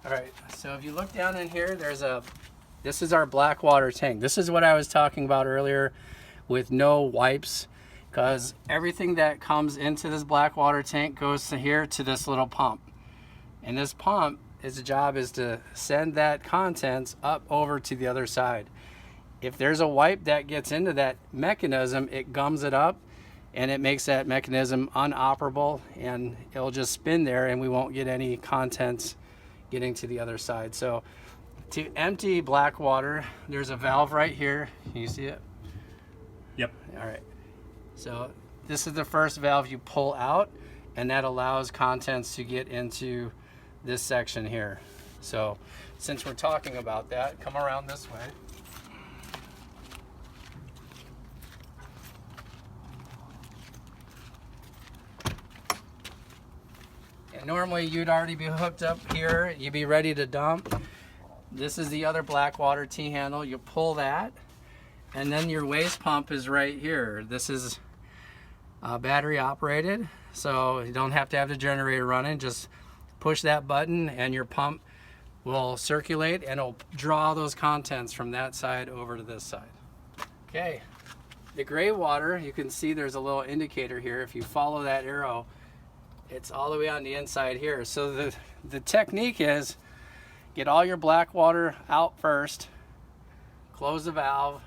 All right, so if you look down in here, this is our black water tank. This is what I was talking about earlier with no wipes, because everything that comes into this black water tank goes to here to this little pump. And this pump, its job is to send that contents up over to the other side. If there's a wipe that gets into that mechanism, it gums it up and it makes that mechanism unoperable, and it'll just spin there and we won't get any contents getting to the other side. So to empty black water, there's a valve right here. Can you see it? Yep. All right. So this is the first valve you pull out, and that allows contents to get into this section here. So since we're talking about that, come around this way. And normally you'd already be hooked up here. You'd be ready to dump. This is the other black water T-handle. You pull that, and then your waste pump is right here. This is battery operated, so you don't have to have the generator running. Just push that button and your pump will circulate and it'll draw those contents from that side over to this side. Okay, the gray water, you can see there's a little indicator here. If you follow that arrow, it's all the way on the inside here. So the technique is get all your black water out first, close the valve,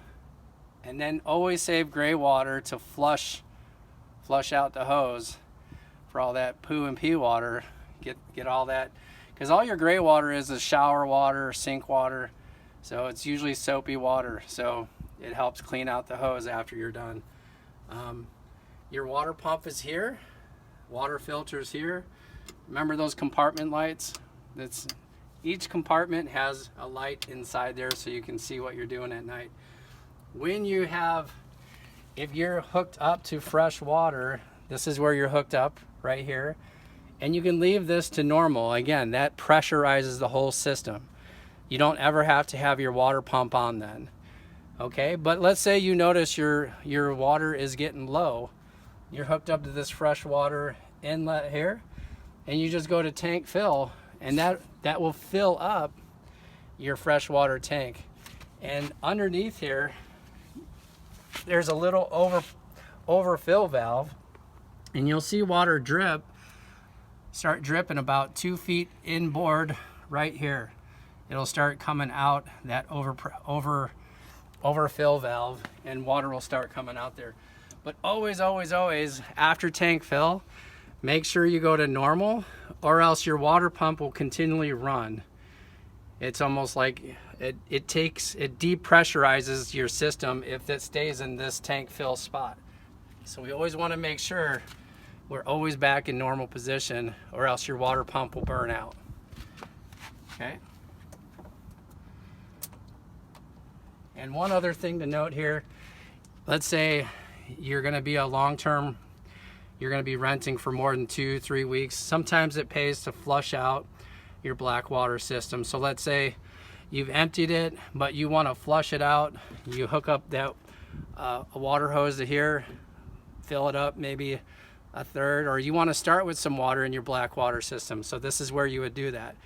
and then always save gray water to flush out the hose for all that poo and pee water. Get all that, because all your gray water is shower water, sink water, so it's usually soapy water, so it helps clean out the hose after you're done. Your water pump is here, water filters here. Remember those compartment lights? Each compartment has a light inside there so you can see what you're doing at night. If you're hooked up to fresh water, this is where you're hooked up right here, and you can leave this to normal. Again, that pressurizes the whole system. You don't ever have to have your water pump on then. Okay, but let's say you notice your water is getting low. You're hooked up to this fresh water inlet here, and you just go to tank fill, and that will fill up your freshwater tank. And underneath here, there's a little overfill valve, and you'll see water start dripping about 2 feet inboard right here. It'll start coming out that overfill valve, and water will start coming out there. But always, always, always, after tank fill, make sure you go to normal, or else your water pump will continually run. It's almost like it depressurizes your system if it stays in this tank fill spot. So we always want to make sure we're always back in normal position, or else your water pump will burn out. Okay. And one other thing to note here, let's say you're going to be you're going to be renting for more than 2-3 weeks. Sometimes it pays to flush out your black water system. So let's say you've emptied it, but you want to flush it out. You hook up that a water hose to here, fill it up maybe a third, or you want to start with some water in your black water system. So this is where you would do that.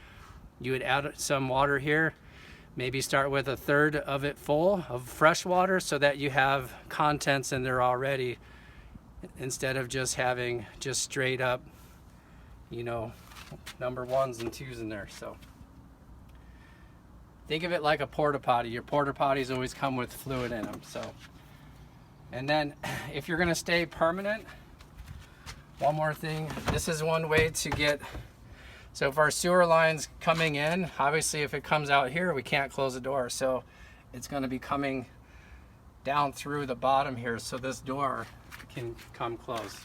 You would add some water here, maybe start with a third of it full of fresh water so that you have contents in there already, instead of just having straight up, number 1s and 2s in there. So think of it like a porta potty. Your porta potties always come with fluid in them. So, and then if you're going to stay permanent, one more thing, this is one way to get, so if our sewer line's coming in, obviously if it comes out here, we can't close the door. So it's going to be coming down through the bottom here, so this door can come closed.